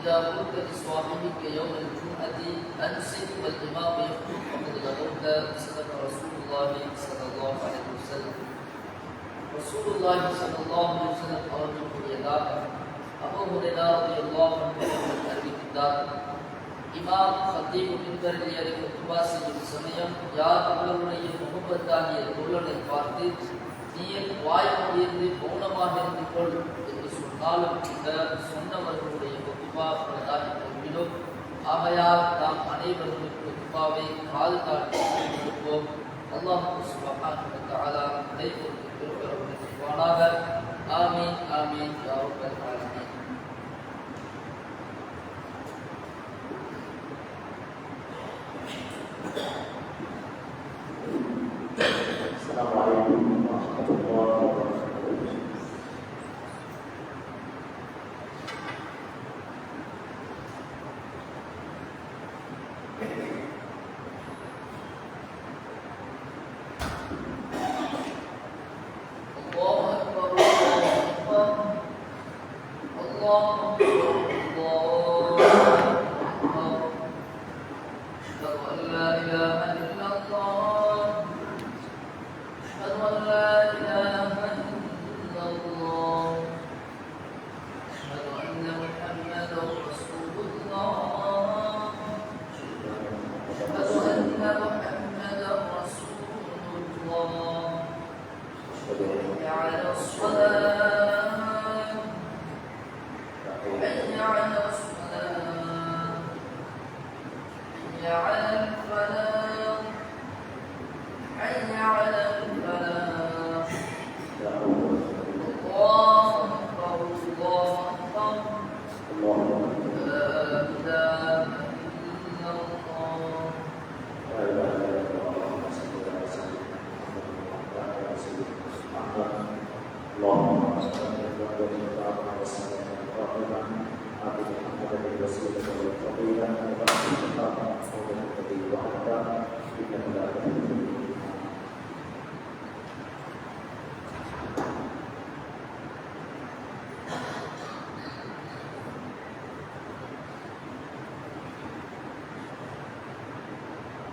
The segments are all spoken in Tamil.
إذا قلت لصاحبك يوم الجمعة أمسك والإمام يخطب فقد غدرت. صدق رسول الله صلى الله عليه وسلم. رسول الله صلى الله عليه وسلم அவர்களுடையதாக அபூ ஹுரைரா ரலியல்லாஹு அன்ஹு அறிவித்தார், இமாம் ஹத்தீப் மின்பரில் ஏறி குத்பா செய்யும் சமயம் யார் அவர்களுடைய முகப்பத்தாகிய தோழனை பார்த்து நீ வாய் மூடியிருந்து மௌனமாக இருந்து கொள் என்று சொன்னாலும் இந்த சொன்னவர்களுடைய குத்பா பிரதானி கொள்கிறோம். ஆகையால் நாம் அனைவரும் குத்பாவை கால் தாட்டி கொடுப்போம். அல்லாஹ் சுப்ஹானஹு வ தஆலா அனைவருக்கும் பெரும்பெரும் செய்வானாக. ஆமீன் ஆமீன் யா ரப்பல் ஆலமீன்.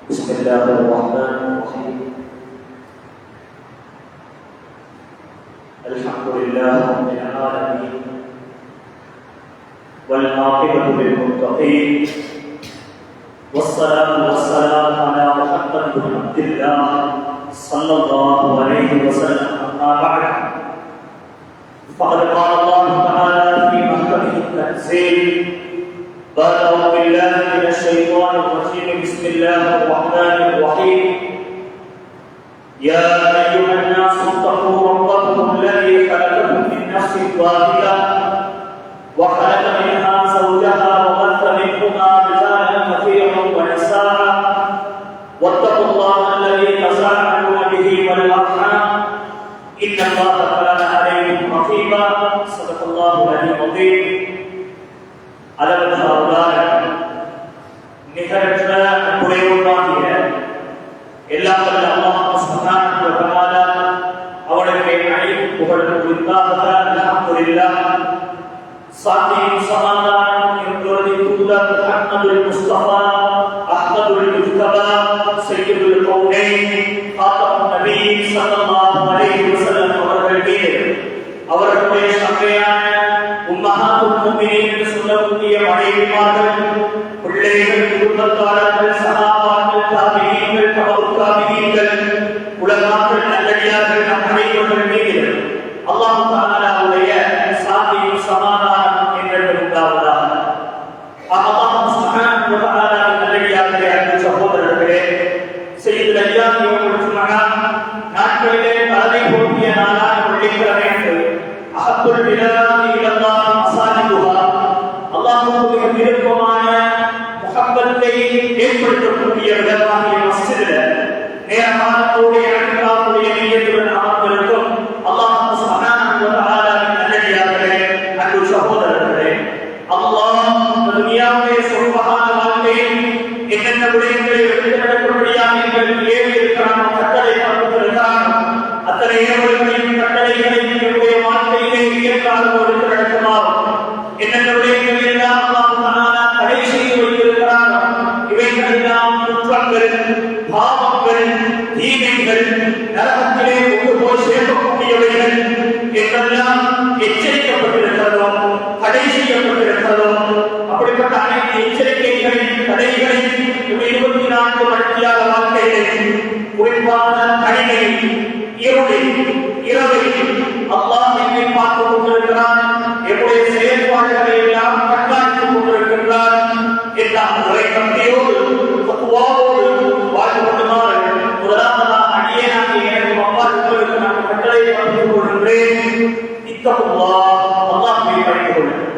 بسم الله الرحمن الرحيم. الحمد لله رب العالمين والعاقبة للمتقين والصلاة والسلام على محمد بن عبد الله صلى الله عليه وسلم. أما بعد فقد قال الله تعالى في محكمه التنزيل بعد أعوذ بالله من الشيطان الرجيم. بسم الله الرحمن الرحيم. يا أيها الناس اتقوا ربكم الذي خلقكم من نفس واحدة وخلق منها زوجها وبث منهما رجالا كثيرا ونساء واتقوا الله الذي تساءلون به والأرحام إن الله كان عليكم رقيبا. صدق الله العظيم. அளவற்ற அருளாளன் நிகரற்ற குறைவுள்ளாகிய எல்லா வல்ல அல்லாஹ் சுப்ஹானஹு வ தஆலா அவனுக்கு அனைத்து புகழும் உரித்தாக. அல்ஹம்துலில்லாஹ். சாந்தியும் சமாதானம் எங்களுடைய தூதர் முஹம்மதுல் முஸ்தபா அஹ்மதுல் முஜ்தபா சய்யிதுல் கௌனைன் ஃபாத்திமுன் நபி ஸல்லல்லாஹு அலைஹி வஸல்லம் அவர்கள் மீது அவர்களுடைய சங்கையான உம்மஹாத்துல் முஃமினீன் என்று சொல்லக்கூடிய மனைவிமார்கள், பிள்ளைகள், குடும்பத்தாளர்கள், சஹாபாக்கள், தாபிஈன்கள், தபுத் தாபிஈன்கள், உலமாக்கள், நல்லடியார்கள் நம் அனைவர்கள் மீது அல்லாஹ் தஆலாவுடைய சாந்தியும் சமாதானம் என்றென்றும் உண்டாவதாக. அல்லாஹ் சுப்ஹானஹு வ தஆலா நல்லடியார்களே, அன்பு சகோதரர்களே, சய்யிதுல் அய்யாம் யௌமுல் ஜும்ஆ நாட்களிலே தலைமை போட்டிய நாளான வெள்ளிக்கிழமை அன்று அஹப்புல் பிலாதி இலல்லாஹ் மஸாஜிதுஹா அல்லாஹ்வுக்கு மிக விருப்பமான முஹப்பத்தை ஏற்படுத்தக்கூடிய இடமாகிய மஸ்ஜிதில் நேரமானக்கூடிய அன்பாவுடைய நியத்துடன் அமர்ந்திருக்கும் அல்லாஹ் சுப்ஹானஹு வ தஆலாவின் நல்லடியார்களே, அன்பு சகோதரர்களே, அல்லாஹ் துனியாவிலே சுபஹான வாழ்க்கையில் என்னென்ன விடயங்களை எடுத்து நடக்கும்படியாக எங்களுக்கு ஏவி இருக்கிறானோ, கட்டளை கொடுத்திருக்கிறானோ, அத்தனை ஏவல்களையும் கட்டளைகளையும் என்னுடைய வாழ்க்கையிலே இயற்காலம் எடுத்து நடக்குமாறும் என்னென்ன விடயங்கள் எல்லாம் அல்லாஹ் கதைகளையும் 24 மணித்தியாக வாழ்க்கையை குறிப்பான கணிகையில் இருளில் இரவில் அல்லாஹ் என்னை பார்த்துக் கொண்டிருக்கிறான், என்னுடைய செயல்பாடுகளை எல்லாம் கண்காணித்துக் கொண்டிருக்கின்றான் எல்லாம் உரை நம்பியோடு தக்குவாவோடு வாழ்ந்து கொண்டுமாறு முதலாவதாக அடியேனாகிய எனக்கு அவ்வாறு நான் கட்டளை பகிர்ந்து கொள்கின்றேன். அல்லாஹ்வை பயந்து கொள்ளுங்கள்.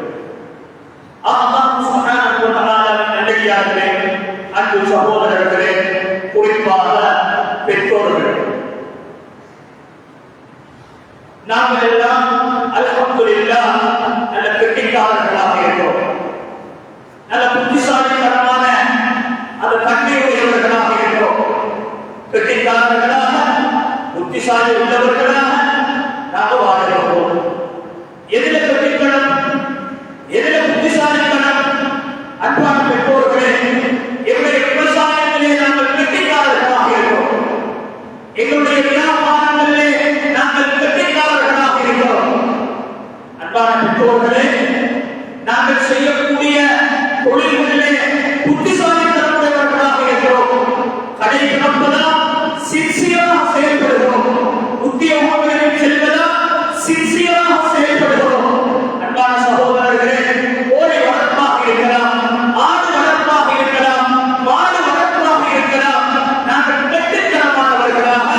அல்லாஹ் சுப்ஹானஹு வ தஆலாவின் நல்லடியார்களே, அன்பு சகோதரர்களே, குறிப்பாக பெற்றோர்கள், நாங்கள் எல்லாம் அல்ஹம்துலில்லாஹ் நல்ல கெட்டிக்காரர்களாக இருக்கிறோம். நல்ல புத்திசாலித்தனமான அந்த தன்மையுடையவர்களாக இருக்கிறோம். கெட்டிக்காரர்களாக புத்திசாலி உள்ளவர்களாக நாங்கள் வாழ்கிறோம். எதில கெட்டித்தனம், எதில புத்திசாலித்தனம்? அன்பான பெற்றோர்களே, எங்களுடைய விவசாயத்திலே நாங்கள் கெட்டிக்காரர்களாக இருக்கிறோம். எங்களுடைய வியாபாரங்களிலே நாங்கள் கெட்டிக்காரர்களாக இருக்கிறோம். அன்பான பெற்றோர்களே, நாங்கள் செய்யக்கூடிய தொழில்களிலே புத்திசாலித்தனமுடையவர்களாக இருக்கிறோம். கடை திறப்பதால் சின்சியராக செயல்படுகிறோம். உத்தியோகங்களில் செல்வதால் சின்சியராக செயல்படுகிறோம். அன்பான சகோதரர்களே, கோழி வளர்ப்பாக இருக்கலாம், ஆடு வளர்ப்பாக இருக்கலாம், மாடு வளர்ப்பாக இருக்கலாம், நாங்கள் கெட்டித்தனமானவர்களாக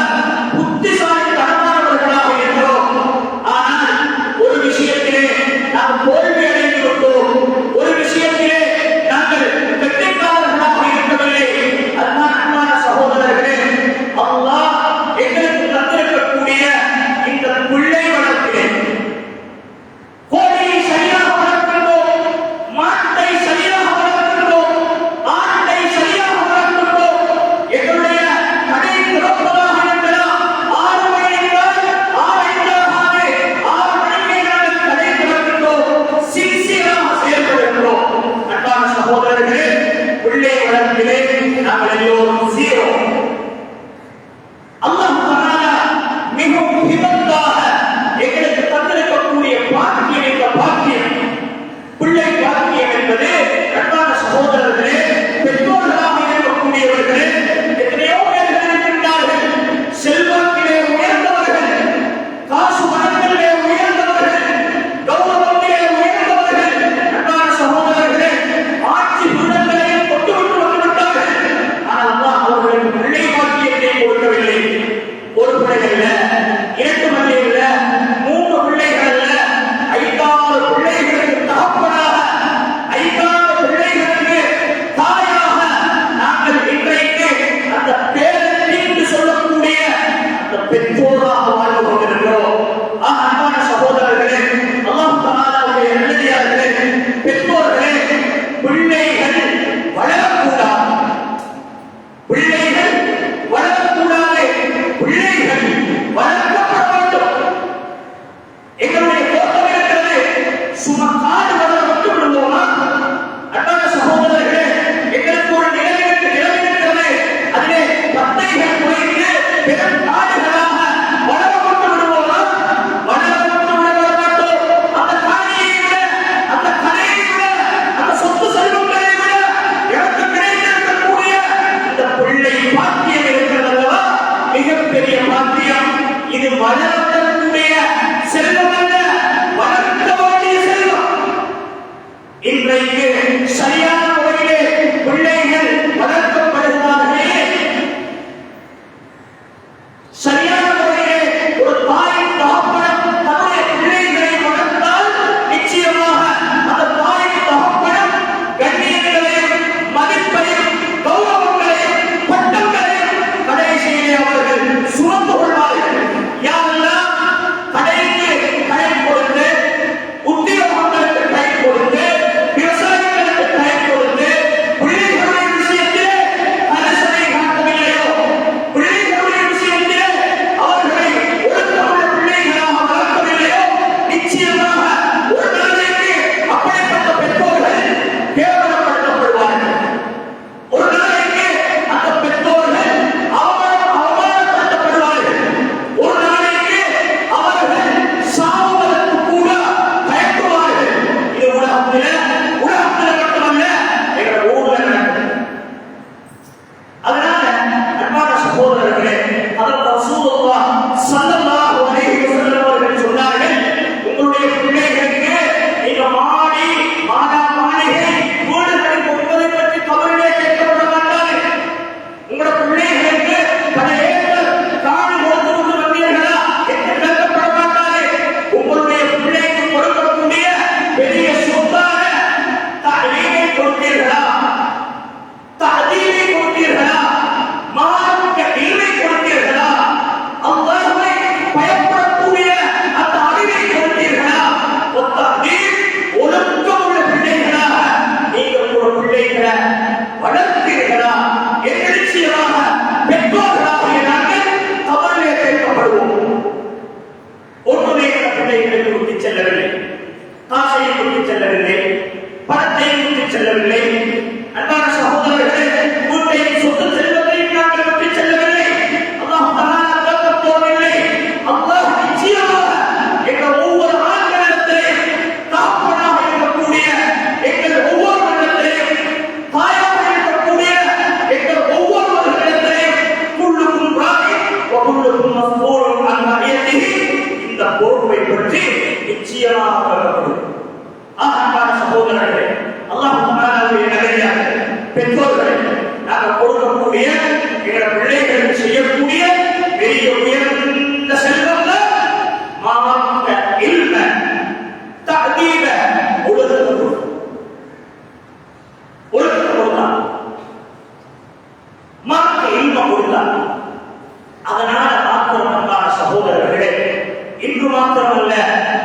மாத்திரமல்ல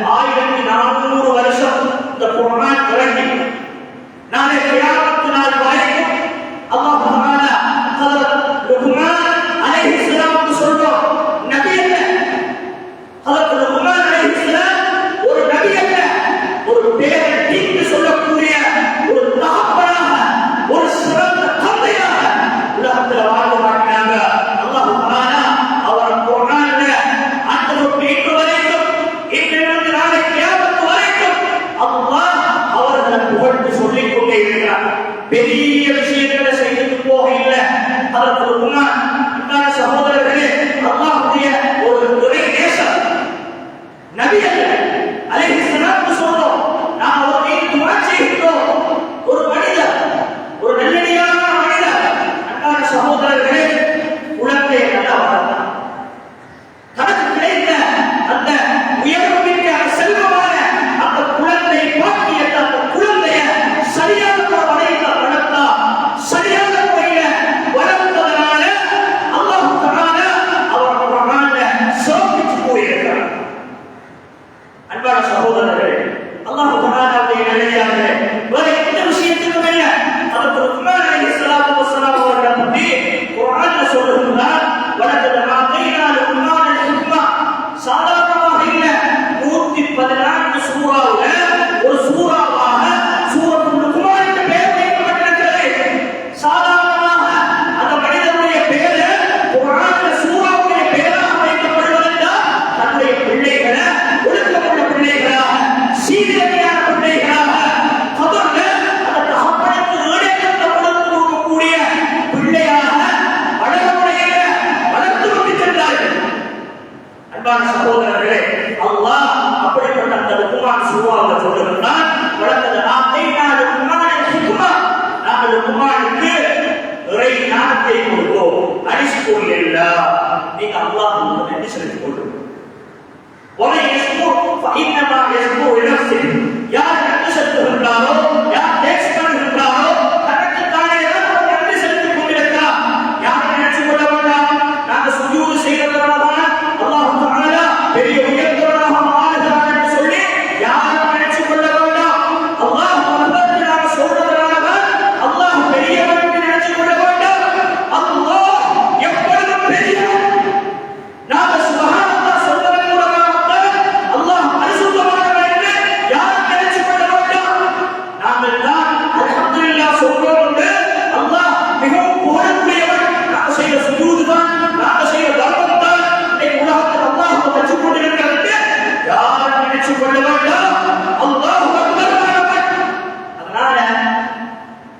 1400 வருஷம் இந்த குர்ஆன் இறங்கி நாளை கியாமத் நாள் வரைக்கும் அல்லாஹ் தஆலா ஹஜ்ரத் லுக்மான் அலைஹிஸ்ஸலாம் சொல்றோம் நபி அல்ல. ஹஜ்ரத் லுக்மான் அலைஹிஸ்ஸலாம் ஒரு நபி அல்ல, ஒரு பேரன் சொல்லக்கூடிய ஒரு தகப்பனாக, ஒரு சிறந்த தந்தையாக உலகத்தில் வாழ்ந்து காட்டினாங்க. அல்லாஹ் தஆலா அவர் குர்ஆன்ல அந்த இன்று வரைக்கும் இன்றிலிருந்து நாளை கியாமத் வரைக்கும் அல்லாஹ் அவர்களை புகழ்ந்து சொல்லிக் கொண்டே இருக்கிறார். பெரிய விஷயங்களை செய்து போக இல்லை. அதற்கு லுக்மான் அன்பான சகோதரர்களே, அல்லாஹ்வுடைய ஒரு இறை நேசர் நபி அல்ல அலைஹிஸ்ஸலாம் சொல்றோம். நாம் அவர் மீது துஆ செய்கிறோம். ஒரு மனிதர், ஒரு நல்லடியான மனிதர் அன்பான சகோதரர்களே குழந்தையை நல்லா வளர்த்தார். தனக்கு கிடைத்த அந்த உயர்வுமிக்க செல்வமான அந்த குழந்தை பாக்கியத்தை, அந்த குழந்தைய சரியான முறையில் வளர்த்தா, சரியான முறையில வளர்த்ததனால அல்லாஹ் தஆலா அவர் குர்ஆன்ல சோபிச்சு போயிருக்கிறார். அன்பான சகோதரர்களே, அல்லாஹ் தஆலாவுடைய நிலையாக வேற எந்த விஷயத்துக்கும் இல்லை. அதற்கு லுக்மான் அலைஹிஸ்ஸலாத்து வஸ்ஸலாம் அவர்களை பற்றி குர்ஆன்ல சொல்லுகிறார், வலகத் ஆதைனா லுக்மான் அல்-ஹிக்மா. சாதாரணமாக இல்ல, 114 சூறாவுல ஒரு சூறாவாக சூரத்துல் லுக்மான் என்ற பெயர் வைக்கப்பட்டிருக்கிறது. சாதாரணமாக அந்த மனிதனுடைய பெயர் குர்ஆன்ல சூறாவுடைய பெயராக வைக்கப்படுவதென்றால் தன்னுடைய பிள்ளைகளை ஒழுக்கமுள்ள பிள்ளைகளாக, சீரியமையான பிள்ளைகளாக, கபர்ல அந்த தகப்பனுக்கு ஈடேற்றத்தை கொடுக்கக்கூடிய பிள்ளையாக அழகுடைய வளர்த்து விட்டு சென்றார்கள். அன்பான சகோதரர்களே, அல்லாஹ் அப்படிப்பட்ட அந்த லுக்மான் சூறாவை சொல்லுகிறான், வலகத் ஆதைனா லுக்மான் அல்-ஹிக்மா. நாங்கள் லுக்மானுக்கு இறை ஞானத்தை கொடுத்தோம். அனிஷ்குர் லில்லாஹ், நீங்க அல்லாஹ்வுக்கு நன்றி செலுத்திக் கொள்ளுங்கள். ومن يشكر فإنما يشكر لنفسه. யார் நன்றி செலுத்துகிறாரோ, யார் டேக்ஸ் பண்ணுகிறாரோ, தனக்கு தானே நன்றி செலுத்திக் கொண்டிருக்கிறார். யார் நினைச்சு கொள்ள வேண்டாம், நாங்கள் சுஜூது செய்கிறவர்களாக அல்லாஹ் தஆலா பெரிய உயர்ந்தவராக மாறுகிறார் என்று சொல்லி யாரும் நினைச்சு கொள்ள வேண்டாம். அல்லாஹ் அக்பர் நாங்கள் சொல்றவர்களாக அல்லாஹ் பெரியவன் என்று நினைச்சு கொள்ள வேண்டாம். அல்லாஹ் எப்பொழுதும் பெரியவன். நாங்கள் சுப்ஹானல்லாஹ் சொல்வதன் மூலமாக அல்லாஹ் பரிசுத்தமானவன் என்று யாரும் நினைச்சு கொள்ள வேண்டாம். நாங்கள் தான் அல்ஹம்துலில்லாஹ் சொல்றோம் என்று அல்லாஹ் மிகவும் புகழக்கூடியவன். நாங்கள் செய்த சுஜூது தான், நாங்கள் செய்த தர்மம் தான் இந்த உலகத்தில் அல்லாஹ் வச்சுக் கொண்டிருக்கிறது என்று யாரும் நினைச்சு கொள்ள வேண்டாம். அல்லாஹ் அக்பர். அதனால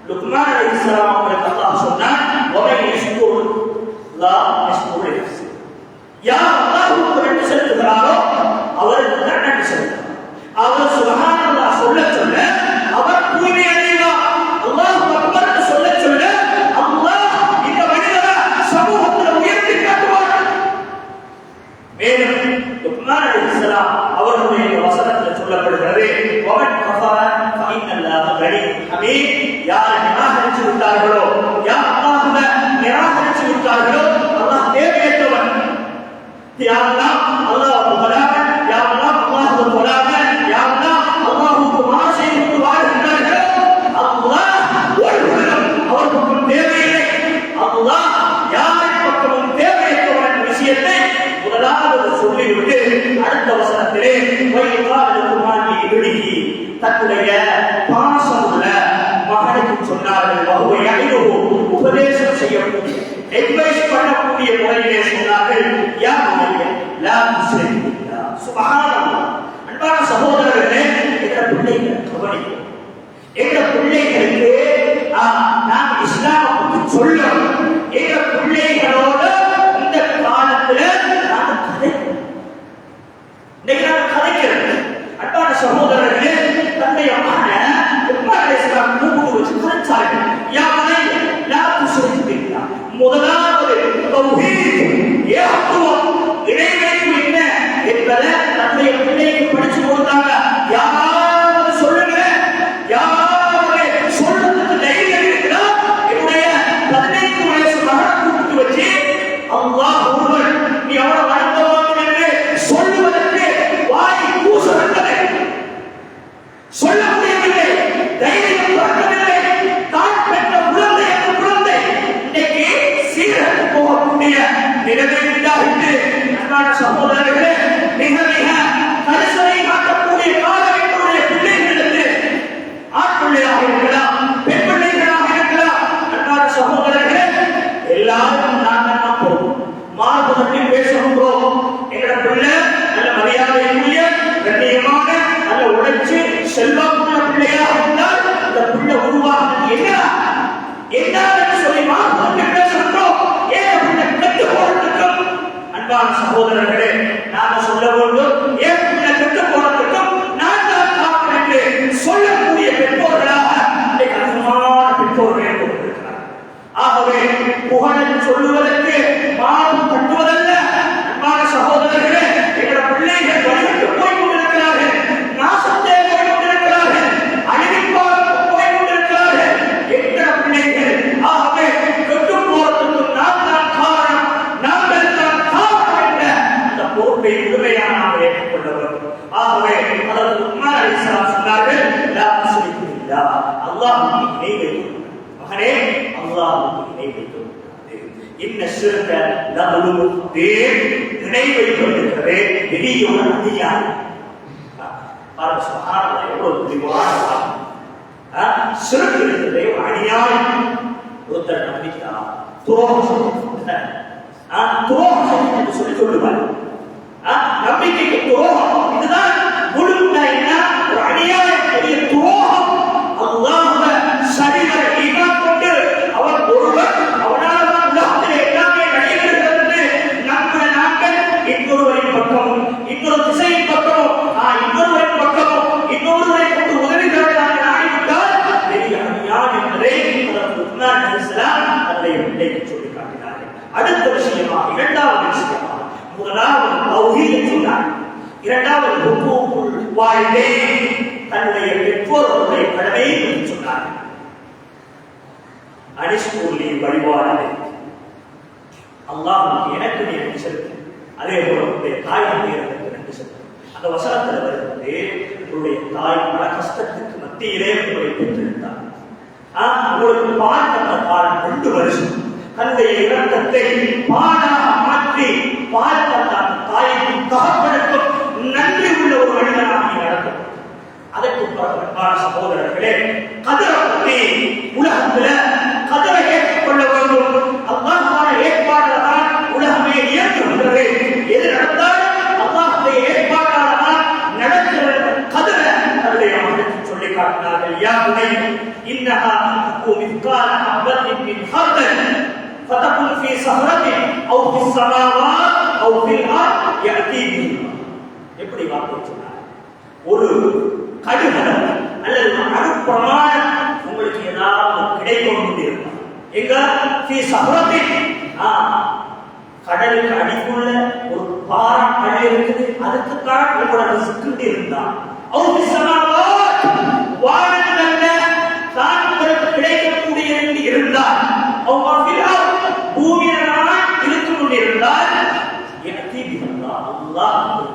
லுக்மான் அலைஹிஸ்ஸலாம் அவர்களுக்கு அல்லாஹ் சொன்னான், வமன் யஷ்குர் லா யஷ்குர் லினஃப்ஸி. யார் அல்லாஹ்வுக்கு நன்றி செலுத்துகிறாரோ அவருக்கு தான் நன்றி செலுத்துகிறார். அவர் சுப்ஹானல்லாஹ் சொல்ல சொல்ல அவர் தூய்மை அடைவார். அல்லாஹ் அக்பர் என்று சொல்ல சொல்ல அல்லாஹ் இந்த மனிதரை சமூகத்தில் உயர்த்தி காட்டுவார். மேலும் லுக்மான் அலைஹிஸ்ஸலாம் அவர்களுடைய வசனத்தில் சொல்லப்படுகிறது, வமன் கஃபர ஃபஇன்னல்லாஹ கனிய்யுன் ஹமீத். யார் நிராகரித்து விட்டார்களோ, யார் அல்லாஹ்வை நிராகரித்து விட்டார்களோ அல்லாஹ் தேவையற்றவன். யா அல்லாஹ் அல்லாஹ் புகழாக, யா அல்லாஹ் அல்லாஹ் புகழாக, யா அல்லாஹ் அல்லாஹ்வுக்கு மாறு செய்து வாழ்கிறார்கள். அல்லாஹ் ஒருவரும் அவர் பக்கம் தேவையில்லை. அல்லாஹ் யாரின் பக்கமும் தேவையற்றவன் என்ற விஷயத்தை முதலாவது சொல்லிவிட்டு அடுத்த வசனத்திலே தன்னுடைய பாசமுள்ள மகனுக்கு சொன்னார்கள், உபதேசம் செய்யக்கூடிய அட்வைஸ் பண்ணக்கூடிய முறையிலே சொன்னார்கள், சுப்ஹானல்லாஹ். அன்பான சகோதரர்களே, என்ற பிள்ளைகள் கவனிக்கும். என்ற பிள்ளைகளுக்கு நாம் இஸ்லாமை பற்றி சொல்லணும். என்ற பிள்ளைகளோட இந்த காலத்துல நாம் கதைக்கிறோம். இன்னைக்கு நாம் கதைக்கிறோம். அன்பான சகோதரர்களே, தன்னுடைய மகனை லுக்மான் அலைஹிஸ்ஸலாம் கூப்பிட்டு வச்சு கதைச்சார்கள். யா பனைய லா துஷ்ரிக் பில்லாஹ். முதலாவது தௌஹீத், ஏகத்துவம், இறைவனுக்கு என்ன என்பதை தன்னுடைய பிள்ளைக்கு படிச்சு கொடுத்தாங்க. யாராவது சொல்லுங்க, யாராவது சொல்றதுக்கு தைரியம் இருக்கு. அன்பான சகோதரர்களே, நாம சொல்ல வேண்டும் ஏன் கெட்டு போறதுக்கும் நான் தான் காரணம் என்று சொல்லக்கூடிய பெற்றோர்களாக அதிகமான பெற்றோர்கள் கொண்டிருக்கிறார். ஆகவே புகழ் சொல்லுவதற்கு மாறும் கட்டுவதல்ல. அன்பான சகோதரர்களே, எங்களோட பிள்ளைகள் வழிவிட்டு போய் கொண்டிருக்கிறார்கள், நாசத்தை போய் கொண்டிருக்கிறார்கள், அழிவிப்பால் போய் கொண்டிருக்கிறார்கள் என்கிற பிள்ளைகள். ஆகவே கெட்டு போறதுக்கு நாம் தான் காரணம், நாங்கள் தான் காரணம் என்ற அந்த பொறுப்பை முழுமையாக நாம் ஏற்றுக்கொள்ள வேண்டும். ஆகவே அதற்கு உமர் அலைஹிஸ்ஸலாம் சொன்னார்கள், லா துஷ்ரிகு பில்லாஹ், அல்லாஹ்வுக்கு இணை வைக்கும் மகனே, அல்லாஹ்வுக்கு இணை வைக்கும். இன்ன ஷிர்க லதுலுமுன் அதீம், இணை வைப்பதற்கே பெரிய ஒரு அநியாயம். பாருங்க சுப்ஹானல்லாஹ், எவ்வளவு தெளிவான வார்த்தை. ஷிர்க் இருக்கிறதே ஒரு அநியாயம். ஒருத்தர் நம்பிக்கா துரோகம் துரோகம் என்று சொல்லுவார். நம்பிக்கைக்கு துரோகம், இதுதான் முழுமையா என்ன ஒரு அநியாயம், பெரிய துரோகம். அல்லாஹ்வை சரிவர ஈமான் கொண்டு அவர் ஒருவர், அவனால் தான் உலகத்திலே எல்லாமே நடைபெறுகிறது என்று நாங்கள் இன்னொருவரின் பக்கமும் இன்னொரு திசையின் பக்கமும் இன்னொருவரின் பக்கமும் இன்னொருவரை கொண்டு உதவி தரதாக நாடிவிட்டால் பெரிய அநியாயம் என்பதை உமர் அலைஹிஸ்ஸலாம் தன்னுடைய பிள்ளைக்கு சொல்லி காட்டினார்கள். அடுத்த விஷயமாக, இரண்டாவது விஷயமாக, முதலாவது தௌஹீத் சொன்னார், இரண்டாவது ஹுக்கூக்குல் வாலிதைன், தன்னுடைய பெற்றோர்களுடைய கடமையை பற்றி சொன்னார்கள். அனிஷ்குர்லி, வழிபாடு அல்லாஹ்வுக்கு எனக்கு நீ நன்றி செலுத்து, அதே போல உன்னுடைய தாய்க்கு எனக்கு நன்றி செலுத்து. அந்த வசனத்தில் வருகிறது, உன்னுடைய தாய் பல கஷ்டத்துக்கு மத்தியிலே உங்களை பெற்றிருந்தார். உங்களுக்கு பால் தந்த காலம் 2 வருஷம், தன்னுடைய இரத்தத்தை பாலாக மாற்றி பால் தந்த அந்த தாய்க்கும் தகப்பனுக்கும் நன்றி உள்ள ஒரு மனிதனாக நீ நடக்கும். அதற்கு அன்பான சகோதரர்களே, கதரை பற்றி உலகத்தில் கதரை ஏற்றுக்கொள்ள வேண்டும். அல்லாஹ்வான ஏற்பாடால் தான் உலகமே இயங்குகின்றது. எது நடந்தாலும் அல்லாஹ்வுடைய ஏற்பாடால் தான் நடக்கிறது. கதரை தன்னுடைய மகனுக்கு சொல்லி காட்டினார்கள். யா புனைய இன்னஹா தகு மிஸ்கால ஹப்பத்தின் மின் ஹர்தல் ஃபதகுன் ஃபீ ஸஹரத்தின் அவ் ஃபிஸ் ஸமாவாத் அவ் ஃபில் அர்த் யஅதி பிஹி. எப்படி வார்த்தை சொன்னார்? ஒரு கடுகளவு அல்லது அணுப்பிரமாணம் உங்களுக்கு ஏதாவது கிடைக்கும் கொண்டிருக்கும். எங்க ஃபீ ஸஹரத்தின், கடலுக்கு அடிக்குள்ள ஒரு பாறை கல் இருக்குது, அதுக்கு தான் உங்களோட ரிஸ்க் இருந்தா அவ் ஃபிஸ் ஸமாவாத், வானங்கள்ல தான் உங்களுக்கு கிடைக்கக்கூடிய இருந்தால் அவ் ஃபில் அர்த், பூமியில நான் இருந்து கொண்டிருந்தால் யஅதி பிஹி, அல்லாஹ்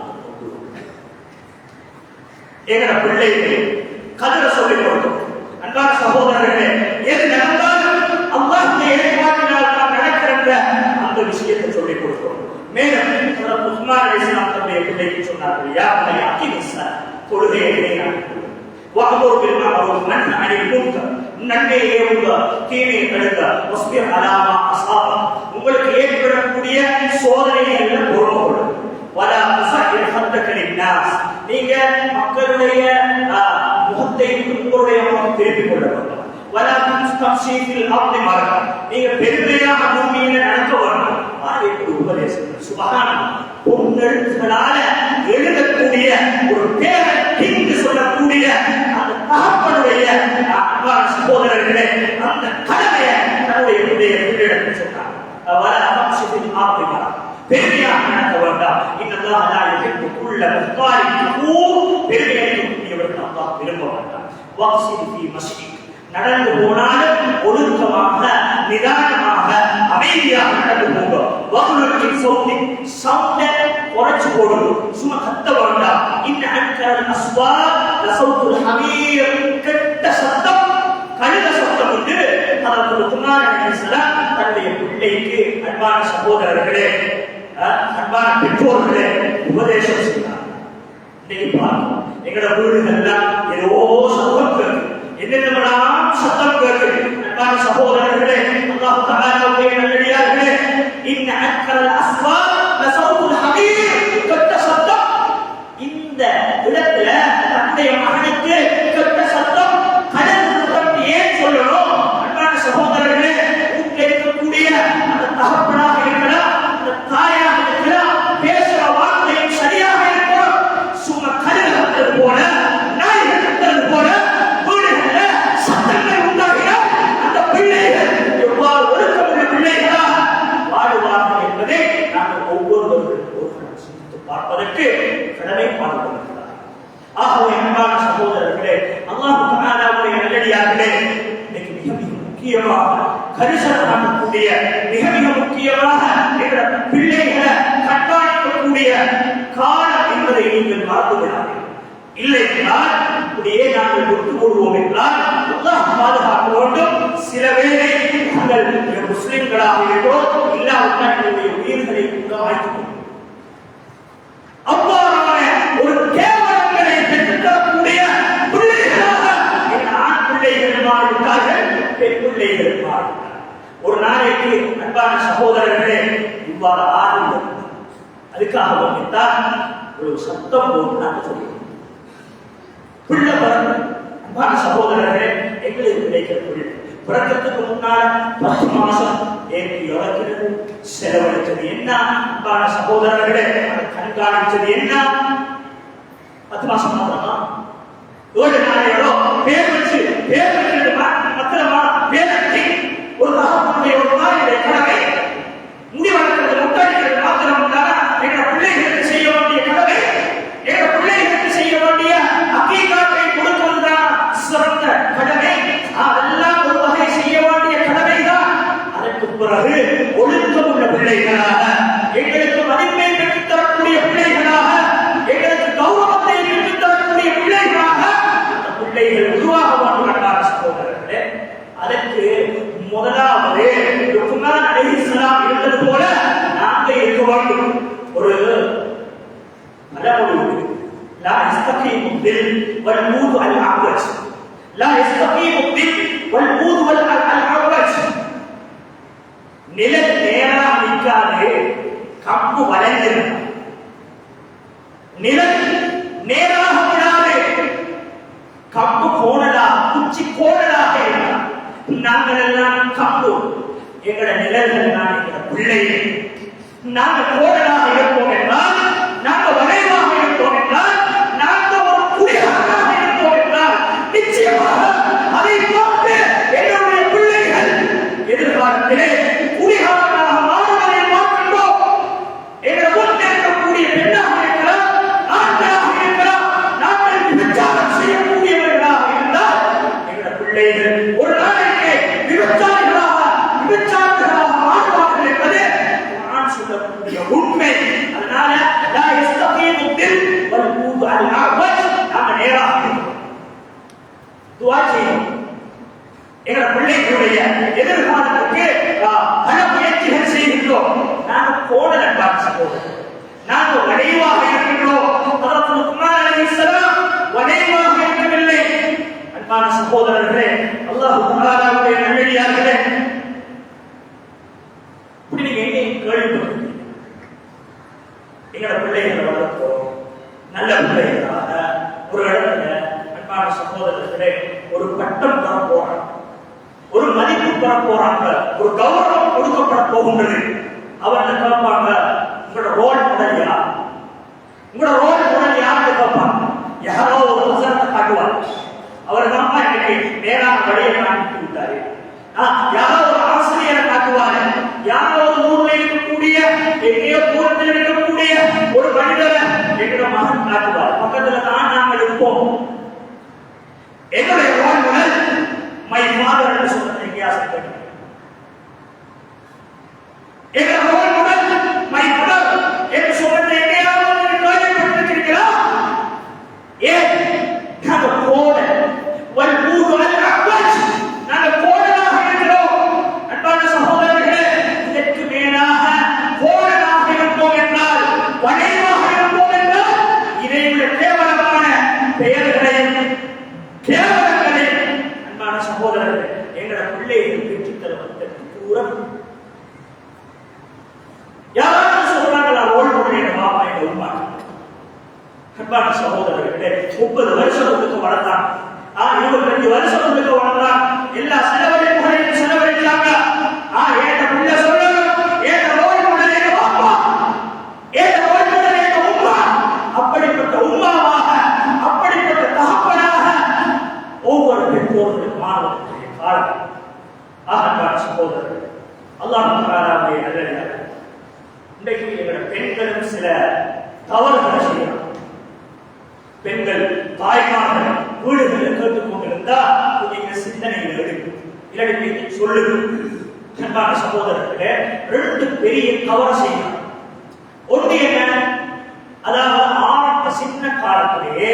எங்கட பிள்ளைகளை கதரை சொல்லிக் கொடுக்கும். அன்பான சகோதரர்களே, எது நடந்தாலும் அல்லாஹ்வுடைய ஏற்பாட்டினால் தான் நடக்கிற அந்த விஷயத்தை சொல்லிக் கொடுக்கும். மேலும் உஸ்மான் அலைஹிஸ்ஸலாம் தன்னுடைய பிள்ளைக்கு சொன்னார்கள், யா புனைய அகிமிஸ் ஸலாத், தொழுகையை நிலைநாட்டு, வஅமுர் பில் மஅரூஃப் வன்ஹ அனில் முன்கர், நன்மையை ஏவுங்க, தீமையை தடுங்க, வஸ்பிர் அலா மா அஸாப, உங்களுக்கு ஏற்படக்கூடிய சோதனைகளை பொறுமை கொள்ளுங்க. வலா துஸஹிர் ஹத்தக லின்னாஸ், நீங்க மக்களுடைய முகத்தை உங்களுடைய முகம் திருப்பிக் கொள்ள வேண்டும். வலா துஸ்தம்ஷி ஃபில் அர்தி மரஹா, நீங்க பெருமையாக பூமியில நடக்க வேண்டும். ஆயத்து உபதேசம் சுப்ஹானல்லாஹ், பொன்னெழுத்துகளால எழுதக்கூடிய ஒரு பேரை கிங்கு சொல்லக்கூடிய அந்த தகப்பனுடைய அன்பான சகோதரர்களே, அந்த கடமையை தன்னுடைய பிள்ளையிடத்தில் சொன்னார். வலா துஸ்தம்ஷி ஃபில் அர்தி மரஹா, பெருமையாக நடக்க வேண்டாம். இன்னல்லாஹ் லா யுஹிப்பு குல்ல முக்தாரின் ஃபகூர், பெருமை அளிக்கக்கூடியவர்கள் அல்லாஹ் விரும்ப மாட்டார். வக்ஸித் ஃபீ மஷ்யிக், நடந்து போனாலும் ஒழுக்கமாக நிதானமாக அமைதியாக நடந்து போங்க. வகுலுல் சௌதி, சவுண்டை குறைச்சு போடுங்க, சும்மா கத்த வேண்டாம். இன்ன அன்கரல் அஸ்வாத் லசௌத்துல் ஹமீர், கெட்ட சத்தம் கழுத சத்தம் வந்து அதற்கு உஸ்மான் அலைஹிஸ்ஸலாம் தன்னுடைய பிள்ளைக்கு அன்பான சகோதரர்களே, அன்பான பெற்றோர்களே உபதேசம் செய்தார். இன்னைக்கு பார்க்கணும், எங்களோட வீடுகள்லாம் ஏதோ சத்தம் கேட்கு, என்னென்னலாம் சத்தம் கேட்கு. அன்பான சகோதரர்களே, அல்லாஹ் தஆலாவுடைய நல்லடியார்களே, இன்ன அன்கரல் அஸ்வாத் லசௌத்துல் ஹமீர், கெட்ட சத்தம். இந்த இடத்துல தன்னுடைய மகனுக்கு கெட்ட சத்தம் ஏன் சொல்லணும்? அன்பான சகோதரர்களே, வீட்டில் இருக்கக்கூடிய அந்த தகப்பனாக இருக்கலாம், அந்த தாயாக இருக்கலாம், கரிசனமாக்கக்கூடிய மிக மிக முக்கியமாக எங்கள் பிள்ளைகளை கண்காணிக்கக்கூடிய காலம் என்பதை நீங்கள் மறந்து விடாதீர்கள். இல்லை என்றால் இப்படியே நாங்கள் விட்டு போடுவோம் என்றால் அல்லாஹ் பாதுகாக்க வேண்டும். சில வேளை நாங்கள் முஸ்லிம்களாக இருக்கிறோம், இல்லாவிட்டால் எங்களுடைய உயிர்களை உண்டாக்கி அவ்வாறான ஒரு கேவலங்களை பெற்றுத்தரக்கூடிய பிள்ளைகளாக என் ஆண் பிள்ளைகள் மாறிவிட்டார்கள், பெண் பிள்ளைகள் மாறிவிட்டார்கள். ஒரு நாளைக்கு அன்பான சகோதரர்களே இவ்வாறு ஆறுங்கள். அதுக்காக வந்துத்தான் ஒரு சத்தம் போட்டு நாங்கள் சொல்லுவோம். பிள்ளை பிறகு அன்பான சகோதரர்களே எங்களுக்கு கிடைக்கக்கூடிய பிறக்கத்துக்கு முன்னால் 10 மாசம் ஏற்றி இறக்கிறது செலவழித்தது என்ன? அன்பான சகோதரர்களே அதை கண்காணிச்சது என்ன? 10 மாசம் மாத்திரமா? 7 நாளையோட பேர் வச்சு மத்திரமா பேரட்டி ஒரு தகவலுடைய ஒரு நாளுடைய கடமை முடி வளர்க்கிறது முட்டாடிக்கிறது மாத்திரம் தான் எங்கள் பிள்ளைகளுக்கு செய்ய வேண்டிய கடமை. எங்கள் பிள்ளைகளுக்கு செய்ய வேண்டிய அங்கீகாரத்தை கொடுப்பதுதான் சிறந்த கடமை. அதெல்லாம் ஒரு வகை செய்ய வேண்டிய கடமைதான். அதற்கு பிறகு ஒழுக்கம் உள்ள பிள்ளைகளாக, எங்களுக்கு மதிப்பை பெற்றுத் தரக்கூடிய பிள்ளைகளாக, எங்களுக்கு கௌரவத்தை பெற்றுத் தரக்கூடிய பிள்ளைகளாக அந்த பிள்ளைகள் உருவாக வேண்டும். சகோதரர்களே, அதற்கு முதலாவது லுக்மான் அலைஹிஸ்ஸலாம் இருந்தது போல நாங்கள் இருக்க வேண்டும். ஒரு பழமொழி, லா யஸ்தகீமு தில் வல் மூது அல் அஅவஜ், லா யஸ்தகீமு தில் வல் மூது வல் அஅவஜ். நிலம் நேரா நிற்காது, கம்பு வளைஞ்சிரும். நிலம் நேராக விடாது, கம்பு கோணலா குச்சி கோணலாக இருந்தார். நாங்கள் எல்லாம் கம்பு, எங்களோட நிழல்கள் தான் எங்களோட பிள்ளைகள். நாங்கள் கோணலாக இருப்போம் என்றால், நாங்கள் வளைவாக இருப்போம் என்றால், நாங்கள் ஒரு குடிகாரனாக இருப்போம் என்றால் நிச்சயமாக அதை பார்த்து எங்களுடைய பிள்ளைகள் எதிர்காலத்திலே குடிகாரனாக மாறுவதை பார்க்கின்றோம். எங்கள் வீட்டில் இருக்கக்கூடிய பெண்ணாக இருக்கலாம், ஆண்களாக இருக்கலாம், நாங்கள் விபச்சாரம் செய்யக்கூடியவர்களாக இருந்தால் எங்கள் பிள்ளைகள் ஒரு நாளைக்கு விபச்சாரிகளாக மாறுவார்கள் என்பது நான் சொல்லக்கூடிய உண்மை. அதனால லா யஸ்தகீமு தில் வல் மூது அல் அஅவஜ். நாங்கள் நேராக துஆ செய்வோம். எங்கள் பிள்ளைகளுடைய எதிர்காலத்துக்கு பல முயற்சிகள் செய்கின்றோம். நாங்கள் கோணல பார்க்கிறோம், நாங்கள் வளைவாக இருக்கின்றோம். ஹஜ்ரத் லுக்மான் அலைஹிஸ்ஸலாம் வளைவாக இருக்கவில்லை. அன்பான சகோதரர்களே, அல்லாஹ் தஆலாவுடைய நல்லடியார்களே, இப்படி நீங்க எங்கேயும் கேள்விப்பட்டிருக்கீங்க? எங்களோட பிள்ளைகளை வளர்க்கிறோம் நல்ல பிள்ளைகளாக ஒரு இடத்துல. அன்பான சகோதரர்களே, ஒரு பட்டம் பெற போறாங்க, ஒரு மதிப்பு பெற போறாங்க, ஒரு கௌரவம் கொடுக்கப்பட போகின்றது. அவர்கிட்ட கேட்பாங்க, உங்களோட ரோல் மாடல் யார்? உங்களோட ரோல் மாடல் யாருன்னு கேட்பாங்க. யாரோ ஒரு வசனத்தை காட்டுவார், அவர் தான் இன்னைக்கு நேரான வழியை காட்டி விட்டாரு. யாரோ ஒரு ஆசிரியரை காட்டுவாரு, யாரோ ஒரு ஊர்ல இருக்கக்கூடிய எங்கேயோ தூரத்தில் இருக்கக்கூடிய ஒரு மனிதரை எங்களோட மகன் காட்டுவார். பக்கத்துல தான் நாங்கள் இருப்போம். என்னுடைய ரோல் மாடல் மை ஃபாதர் என்று சொல்றது எங்கேயா சொல்லுங்க. எங்க ரோல் மாடல் மை மதர் என்று சொல்றது எங்கேயாவது கேள்விப்பட்டிருக்கிறீர்களா? ஏன் நாங்கள் கோட வல் மூது அல் அஅவஜ், நாங்கள் கோடலாக இருக்கிறோம். அன்பான சகோதரர்களே, இதற்கு மேலாக கோடலாக இருப்போம் என்றால், வளைவாக இருப்போம் என்றால், இதைவிட கேவலமான பெயர்களையும் கேவலங்களையும் அன்பான சகோதரர்களே எங்களோட பிள்ளைகள் பெற்றுத் தருவதற்கு தூரம். யாராவது சொல்றாங்களா ரோல் மாடல் பாப்பா எங்க உண்மை? அன்பான சகோதரர்களே, 30 வருஷம் உங்களுக்கு வளர்த்தான், 25 வருஷம் உங்களுக்கு வளர்த்தான், எல்லா செலவழிப்புகளையும் செலவழிச்சாங்க. ஏட்ட பிள்ளை சொல்லணும், ஏட்ட ரோல் மாடல் எங்க பாப்பா, ஏட்ட ரோல் மாடல் எங்க உம்மா. அப்படிப்பட்ட உம்மாவாக, அப்படிப்பட்ட தகப்பனாக ஒவ்வொரு பெற்றோர்களும் மாணவர்களுடைய காலம். அன்பான சகோதரர்கள், அல்லாஹ் தஆலாவுடைய நல்லடியார்கள், இன்றைக்கு எங்களோட பெண்களும் சில தவறுகளை செய்யலாம். பெண்கள் தாய்மார்கள் வீடுகளில் கேட்டுக் கொண்டிருந்தா நீங்க சிந்தனையில் எடுக்கும், இல்லாட்டி சொல்லுங்க. அன்பான சகோதரர்களே, ரெண்டு பெரிய தவறு செய்யலாம். ஒன்று என்ன? அதாவது ஆரம்ப சின்ன காலத்திலேயே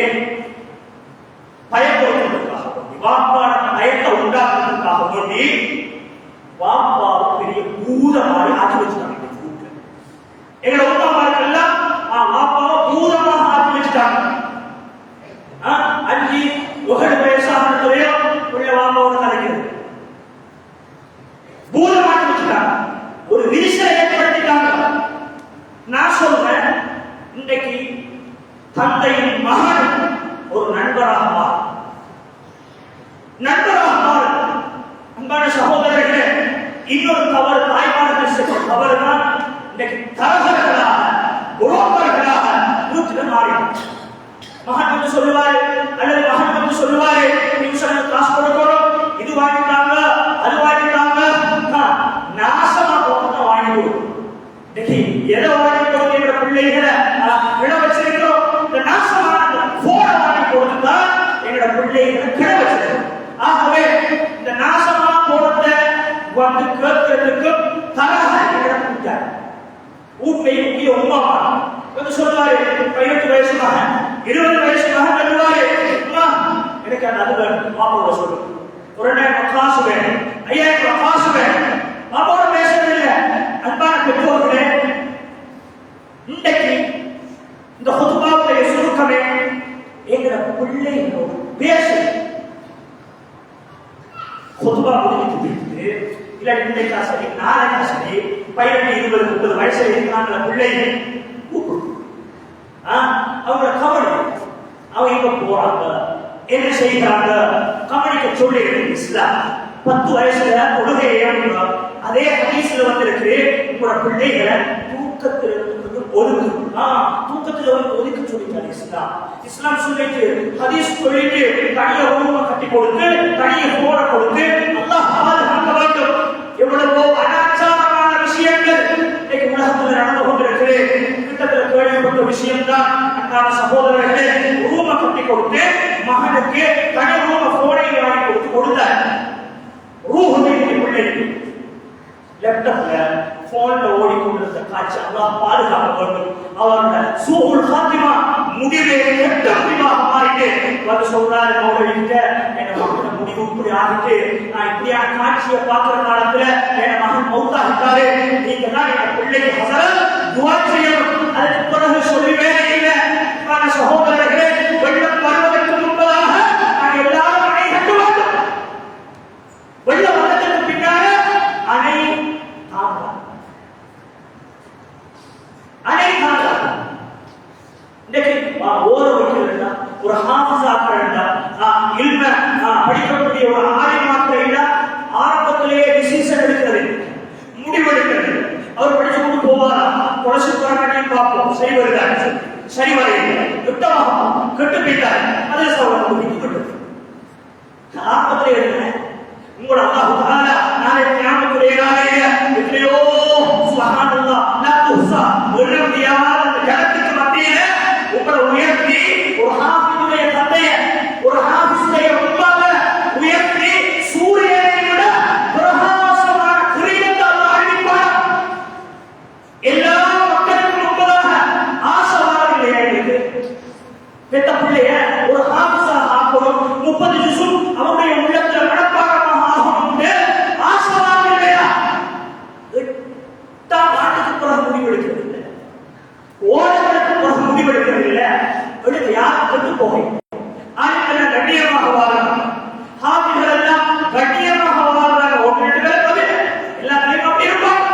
பயப்படுவதற்காக வேண்டி, வாப்பாட பயத்தை உண்டாக்குறதுக்காக வேண்டி வாப்பாவை பெரிய பூத மாதிரி ஆக்கி வச்சுட்டாங்க. எங்களை உத்தமார்கள் எல்லாம் வாப்பாவை பூதமாக ஆக்கி வச்சுட்டாங்க. 5 7 வயசானதுலயோ உள்ள வாப்பாவோட கலைக்கிறது பூதமாக்கி வச்சுட்டாங்க. ஒரு விரிசலை ஏற்படுத்திட்டாங்க. நான் சொல்றேன், இன்றைக்கு தந்தையின் மகன் ஒரு நண்பராக மாறும். அன்பான சகோதரர்களே, இன்னொரு தவறு தாய்மார்கள் செய்த தவறு தான் இன்றைக்கு தரகர்களாக புரோக்கர்களாக வீட்டுக்கு மாறி மகன் வந்து சொல்லுவாரு அல்லது மகன் வந்து சொல்லுவாரு, டியூஷனுக்கு காசு கொடுக்கணும், இது வாங்கிட்டாங்க அது வாங்கிட்டாங்க, நாசமா போன வாங்கி இன்னைக்கு எதை வாங்கி கொடுத்து எங்க பிள்ளைகளை கிட வச்சிருக்கிறோம். இந்த நாசமான போன வாங்கி கொடுத்துதான் எங்களோட பிள்ளைகளை கிட வச்சிருக்கிறோம். ஆகவே இந்த நாசமா போனதை வந்து கேட்கறதுக்கு தரக எங்களோட கூட்டார் வீட்டை முக்கிய உமாமா வந்து சொல்லுவாரு, 18 வயசு மகன் 20 வயசு மகன் சொல்லுவாரு, எனக்கு அந்த அது வேணும் மாமாவோட சொல்லு, ஒரு 2000 காசு வேணும், 5000 காசு வேணும், மாமாவோட பேசுறதில்லை. அன்பான பெற்றோர்களே, இன்றைக்கு இந்த ஹுத்பாவுடைய சுருக்கமே எங்களோட பிள்ளைகளோட பேசு. ஹுத்பா முடிஞ்சிட்டு இல்ல இன்றைக்கா சரி நாளைக்கா சரி 18 20 30 வயசுல இருக்கிறாங்கள பிள்ளைங்க அவங்கள கவனி, அவங்க எங்க போறாங்க என்ன செய்யறாங்க கவனிக்க சொல்லி இஸ்லாம். 10 வயசுல தொழுகை அதே ஹதீஸ்ல வந்திருக்கு, உங்களோட பிள்ளைகளை தூக்கத்தில் ஒதுக்க சொல்லிட்டாரு இஸ்லாம். இஸ்லாம் சொல்லிட்டு ஹதீஸ் சொல்லிட்டு தனிய ரூம கட்டி கொடுத்து தனிய போன கொடுத்து அல்லாஹ் பாதுகாக்க வேண்டும். எவ்வளவோ அனாச்சாரமான விஷயங்கள் இன்னைக்கு உலகத்தில் நடந்து கொண்டிருக்கிறது. கிட்டத்தில் கேள்விப்பட்ட விஷயம் தான் அன்பான சகோதரர்களே, ரூம கட்டி கொடுத்து மகனுக்கு தனி ரூம போனை வாங்கி கொடுத்தார். ரூஹுடைய பிள்ளைக்கு லேப்டாப்ல போன்ல ஓடிக்கொண்டிருந்த காட்சி அல்லாஹ் பாதுகாக்க வேண்டும். அவரோட சூஹுல் ஃபாத்திமா முடிவே கெட்ட முடிவாக மாறிட்டு வந்து சொல்றாரு, மௌலவிட்ட என் மகன் முடிவு இப்படி ஆகிட்டு நான் இப்படியான காட்சியை பார்க்கிற காலத்துல என் மகன் மௌத்தாகிட்டாரு, நீங்க தான் என் பிள்ளைக்கு ஹசரத் துஆ செய்யணும். அதுக்கு பிறகு சொல்லி வேலை இல்லை. சகோதரர்களே, வெள்ளம் வருவதற்கு முன்பதாக நான் எல்லாரும் அணை கட்ட வேண்டும். வெள்ளம் வந்ததற்கு பின்னால அணை ஒரு ஹாஃபிஸா படிக்கக்கூடிய ஒரு ஆலிமாக்கள் ஆரம்பத்திலேயே டிசிஷன் எடுக்கிறது, முடிவெடுக்கிறது. அவர் படிச்சு கொண்டு போவாரா, கொலசு புறக்கணியும் பார்ப்போம், சரி வருகிறார், சரி வரையில்லை, யுத்தமாக கெட்டு போயிட்டார், அதே சவால் விட்டுவிட்டது. ஆரம்பத்திலே எழுதுனேன், உங்களோட அல்லாஹ் தஆலா நாளை கியாமத்துடைய நாளையில எத்தனையோ சுப்ஹானல்லாஹ் லா துஹ்ஸா எண்ண முடியாத அந்த ஜனத்துக்கு மத்தியில உங்களை உயர்த்தி ஒரு ஹாஃபிஸுடைய தந்தையை ஒரு ஹாஃபிஸுடைய உம்மாவை உயர்த்தி சூரியனை விட பிரகாசமான கிரீடத்தை அல்லாஹ் அளிப்பார். எல்லா மக்களுக்கும் முன்பதாக ஆசைவாரில்லையா இருக்கு. பெத்த பிள்ளைய ஒரு ஹாஃபிஸா ஆக்கணும், 30 ஜுஸு அவருடைய உள்ளத்துல மனப்பாடமாக ஆகணும் ஆசைவாரில்லையா? 8ஆம் ஆண்டுக்கு பிறகு முடிவெடுக்கிறது இல்லை, ஓடுகளுக்கு பிறகு முடிவெடுக்கிறது இல்லை. எடுத்து யாரும் கொண்டு போக ஆண்கள் கண்ணியமாக வாழணும், ஹாஃபிகள் எல்லாம் கண்ணியமாக வாழ்றாங்க. 1-2 பேர் தவிர எல்லாத்தையும் அப்படி இருப்பாங்க.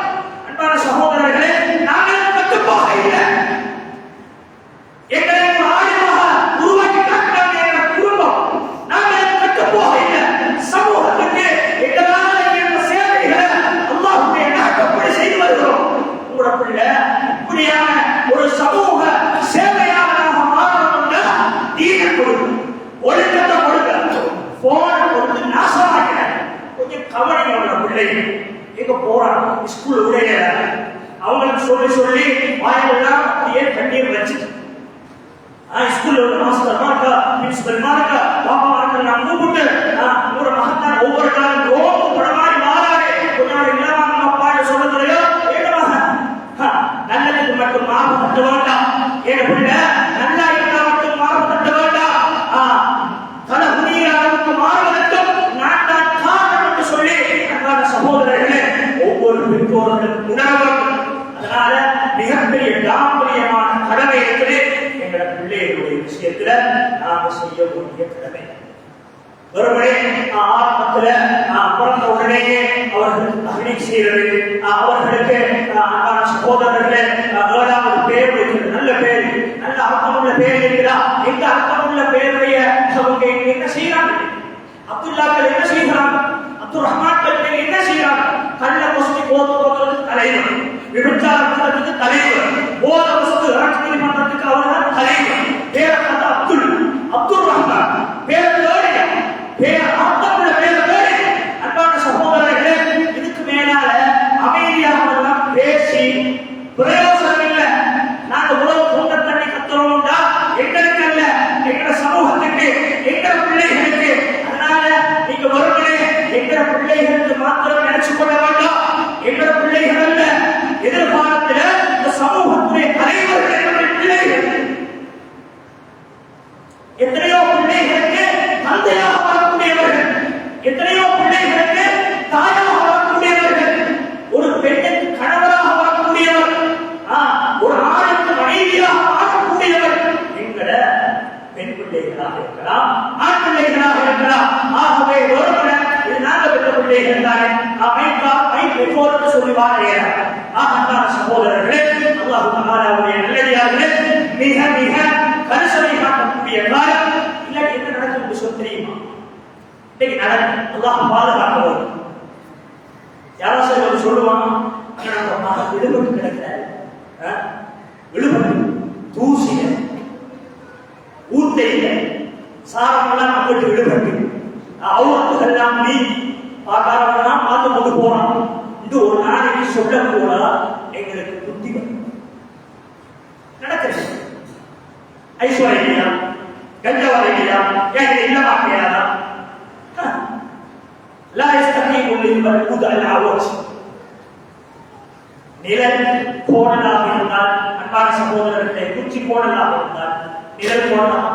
அன்பான சகோதரர்களே, நாங்கள் கட்டு போக இல்லை. எங்களை ஆழமாக உருவாக்கி காட்டினாங்க எங்கள் குடும்பம். நாங்கள் கட்டு போக இல்லை. சமூகத்துக்கு எங்களால் என்ற சேவைகளை அல்லாஹ்வுடைய நாட்டப்படி செய்து வருகிறோம். உங்களோட பிள்ளை இப்படியான ஒரு சமூக சேவையாளராக மாறணும்னா தீனை கொடுங்க, ஒழுக்கத்தை கொடுங்க, போனை கொடுத்து நாசமாக்கிறாங்க. கொஞ்சம் கவனிங்க. உங்களோட பிள்ளை எங்க போறாங்க, ஸ்கூல் உடைய அவங்களுக்கு சொல்லி சொல்லி வாயிலெல்லாம் அப்படியே கண்ணீர் வச்சுட்டு ஸ்கூல்ல ஒரு மாஸ்டர் மார்க்கா பிரின்சிபல் மார்க்கா பாப்பா மார்க்கா நான் கூப்பிட்டு உங்களோட மகத்தான் ஒவ்வொரு நாளும் ரோம் படமாறி மாறாரு கொஞ்சம் இல்லாம ஆரம்பத்துல பிறந்த உடனேயே அவர்களுக்கு தகனீர் செய்யறது, அவர்களுக்கு சகோதரர்களே 7வது பேர் வைக்கிறது. நல்ல பேர், நல்ல அர்த்தமுள்ள பேர் இருக்கிறா. இந்த அர்த்தமுள்ள பேருடைய அவங்க என்ன செய்யறாங்க? அப்துல்லாக்கள் என்ன செய்யறாங்க? அப்துல் ரஹ்மான்கள் என்ன செய்யறாங்க? கள்ள வசதி போதுவதற்கு தலைவர், விபச்சாரத்துக்கு தலைவர், போத வசதி அரசு நீதிமன்றத்துக்கு அவர்தான் தலைவர். பேர அப்துல் ரஹ்மான் பேர் தேடிய பேர் அர்த்தமுள்ள பேர் தேடி. அன்பான சகோதரர்களே, இதுக்கு மேலால அமைதியாக பேசி பிரயோசனம் இல்லை. நாங்க உலக போன்ற தண்ணி கத்துறோம்டா எங்களுக்கு அல்ல, எங்க சமூகத்துக்கு, எங்க பிள்ளைகளுக்கு. அதனால நீங்க வருவதே எங்க பிள்ளைகளுக்கு மாத்திரம் நினைச்சு கொள்ள வேண்டாம். எங்க பிள்ளைகள் அல்ல, எதிர்காலத்தில் இந்த சமூகத்துடைய தலைவர்கள் எங்களுடைய பிள்ளைகள். எத்தனையோ பிள்ளைகளுக்கு தந்தையாக வரக்கூடியவர்கள், எத்தனையோ பிள்ளைகளுக்கு தாயாக வரக்கூடியவர்கள், ஒரு பெண்ணுக்கு கணவராக வரக்கூடியவர், ஒரு ஆணுக்கு மனைவியாக ஆகக்கூடியவர் என்கிற பெண் பிள்ளைகளாக இருக்கலாம், ஆண் பிள்ளைகளாக இருக்கலாம். ஆகவே ஒருவர இது நாங்கள் பெற்ற பிள்ளைகள் தானே, பெற்றோருக்கு சொல்லி வாழையார். சகோதரர்களே, அல்லாஹ் தஆலாவுடைய நல்லடியார்களே, மிக மிக கரிசனை காட்டக்கூடிய காலம். இல்லாட்டி என்ன நடக்கும் என்று சொல்ல தெரியுமா? இன்னைக்கு நடக்கும், அல்லாஹ் பாதுகாப்பவர். யாராவது சொல்லுவாங்க, விடுபட்டு கிடக்கிறார், விழுபட்டு தூசில ஊத்தையில சாரமெல்லாம் நம்மட்டு விடுபட்டு அவருக்கெல்லாம் நீ பார்க்காரவெல்லாம் பார்த்து கொண்டு போறான். இது ஒரு நாளைக்கு சொல்ல போல எங்களுக்கு புத்தி நடக்கிறது. ஐஸ்வர்யா இல்லையா, கஞ்சவரம் இல்லையா, ஏன் இல்லமா கிடையாதா? நிழல் கோணலாக இருந்தால், அன்பான சகோதரர்களை குச்சி கோணலாக இருந்தால் நிழல் கோணலாக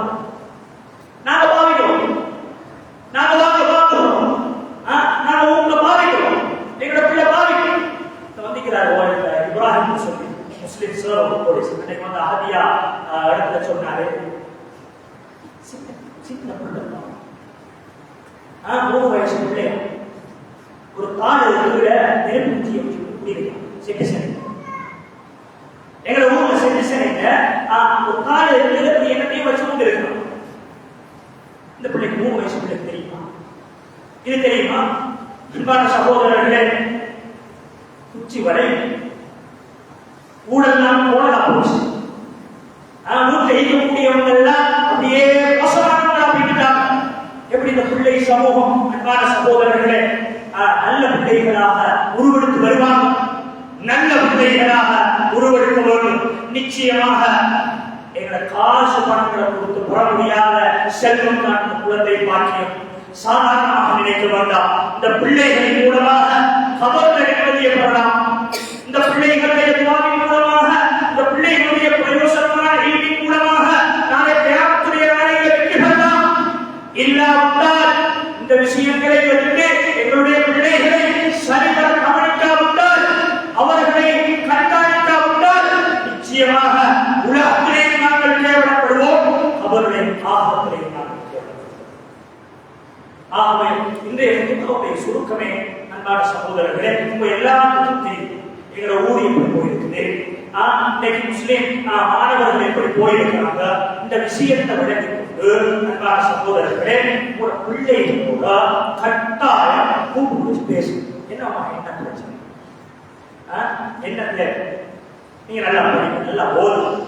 நாங்க பாவிக்கிறோம், நாங்க பாவிக்கிறோம், நாங்க உங்களை பாவிக்கிறோம், எங்களோட பிள்ளை பாவிக்கிறோம். வந்திக்கிறார் இப்ராஹிம் சொல்லி முஸ்லிம் இன்னைக்கு வந்து அகதியா இடத்துல சொன்னாரு. சின்ன பிள்ளை 3 வயசு பிள்ளை ஒரு காடு நெருப்புச்சி குடியிருக்கான். செட்டிசன் எங்களை ஊர்ல செட்டிசன் ஒரு காடு என்னத்தையும் வச்சு கொண்டு இருக்கிறோம். இந்த பிள்ளைக்கு 3 வயசு பிள்ளைக்கு தெரியுமா? இது தெரியுமா? அன்பான சகோதரர்களே, உச்சி வரை ஊழல் தான் போனதா போச்சு. வீட்டில் இருக்கக்கூடியவங்க எல்லாம் அப்படியே மோசமானவங்களா போயிட்டாங்க. எப்படி இந்த பிள்ளை சமூகம் அன்பான சகோதரர்களே நல்ல பிள்ளைகளாக உருவெடுத்து வருவாங்க, நல்ல பிள்ளைகளாக உருவெடுக்க வேண்டும். நிச்சயமாக எங்களை காசு பணங்களை கொடுத்து பெற முடியாத செல்வம் தான் குழந்தை பாக்கியம். சாதாரணமாக நினைக்க வேண்டாம். இந்த பிள்ளைகளின் மூலமாக கபர்ல நிம்மதியை பெறலாம். இந்த பிள்ளைகளுடைய துவாவின் மூலமாக, இந்த பிள்ளைகளுடைய பிரயோசனமான ஈவின் மூலமாக நாளை தியாகத்துடைய நாளைகளை வெற்றி பெறலாம். இல்லாவிட்டால் இந்த விஷயங்களை எடுத்து எங்களுடைய பிள்ளைகளை சரிவர கவனிக்காவிட்டால், அவர்களை கண்காணிக்காவிட்டால் நிச்சயமாக உலகத்திலே நாங்கள் கேவலப்படுவோம், அவருடைய ஆபத்திலே நாங்கள் கேவலப்படுவோம். ஆகவே இன்றைய புத்தகத்தை சுருக்கமே அன்பான சகோதரர்களே, உங்க எல்லாருக்கும் தெரியும் எங்களோட ஊர் எப்படி போயிருக்குது, இன்னைக்கு முஸ்லிம் மாணவர்கள் எப்படி போயிருக்கிறாங்க. இந்த விஷயத்தை விளக்கி கொண்டு அன்பான சகோதரர்களே, உங்களோட பிள்ளைகள் கூட கட்டாயம் கூப்பிட்டு பேசணும். என்னவா, என்ன பிரச்சனை, என்ன நீங்க நல்லா படிக்க, நல்லா ஓதும்.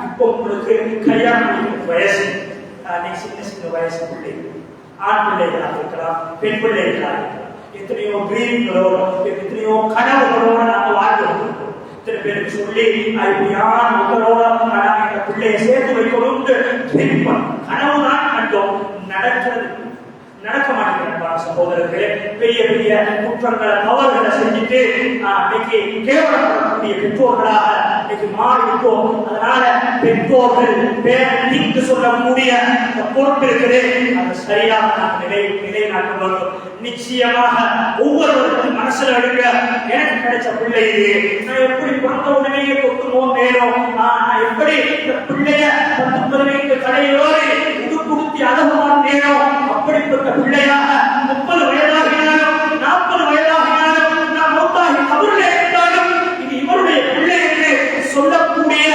இப்போ உங்களுக்கு கல்யாணம் வயசு, நீங்க சின்ன வயசு பிள்ளை, ஆண் பிள்ளைகளாக இருக்கலாம், பெண் பிள்ளைகளாக இருக்கலாம். எத்தனையோ கிரீன்களோட, எத்தனையோ கனவுகளோட நாங்கள் வாழ்ந்து கொண்டிருக்கிறோம். இத்தனை பேருக்கு சொல்லி இப்படியான மக்களோட எங்க பிள்ளையை சேர்த்து வைக்கணும் கனவுதான் கண்டோம். நடக்க மாட்டேங்கிற சகோதரர்களே, பெரிய பெரிய குற்றங்களை தவறுகளை செஞ்சுட்டு இன்னைக்கு கேவலப்படக்கூடிய பெற்றோர்களாக இன்னைக்கு மாறிவிட்டோம். அதனால பெற்றோர்கள் பேரணிக்கு சொல்லக்கூடிய பொறுப்பு இருக்குது, அது சரியாக நாம் நிலைநாட்ட வேண்டும். நிச்சயமாக ஒவ்வொருவருக்கும் மனசுல எடுக்க, எனக்கு கிடைச்ச பிள்ளை இது, நான் எப்படி பிறந்த உடனே கொத்துமோ மேலும் நான் எப்படி இந்த பிள்ளைய 10-15 கடையோடு கொடுத்து முகத்தை அழகு பார்த்தேனோ அப்படிப்பட்ட பிள்ளையாக 30 வயதாகினாலும் 40 வயதாகினாலும் நான் மௌத்தாகி கபரிலே இருந்தாலும் இது இவருடைய பிள்ளை என்று சொல்லக்கூடிய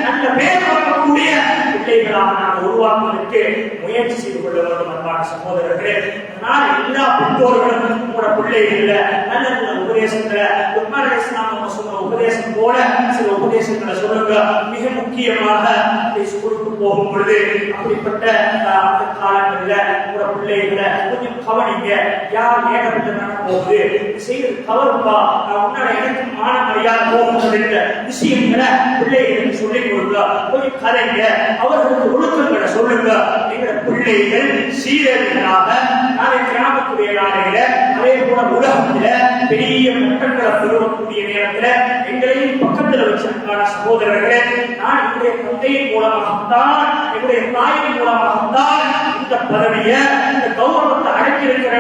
நல்ல பெயர் வாங்கக்கூடிய பிள்ளைகளாக நாம் உருவாக்குவதற்கு முயற்சி செய்து கொள்ள வேண்டும். அன்பான சகோதரர்களே, நான் எல்லா பெற்றோர்களும் உங்களோட பிள்ளைகள நல்ல நல்ல உபதேசங்களை லுக்மான் அலைஹிஸ்ஸலாம் சொன்ன உபதேசம் போல சில உபதேசங்களை சொல்லுங்க. மிக முக்கியமாக ஸ்கூலுக்கு போகும் பொழுது அப்படிப்பட்ட அந்த காலங்களில் உங்களோட பிள்ளைகளை கொஞ்சம் கவனிங்க. யார் ஏகப்பட்ட போகுது செய்வது தவறுப்பா, உன்னால எனக்கு மான மரியாதை போகுது என்ற விஷயங்களை பிள்ளைகளுக்கு சொல்லிக் கொடுங்க. கொஞ்சம் கதைங்க, அவர்களுக்கு ஒழுக்கங்களை சொல்லுங்க. எங்களோட பிள்ளைகள் சீரர்களாக நாளை கிராமத்துடைய நாளையில அதே போல உலகத்துல பெரிய மட்டங்களை பெறுவக்கூடிய நேரத்துல எங்களையும் பக்கத்துல வச்சிருக்கான சகோதரர்களே, நான் என்னுடைய தந்தையின் மூலமாகத்தான் என்னுடைய தாயின் மூலமாகத்தான் இந்த பதவியை இந்த கௌரவத்தை அடைத்திருக்கிற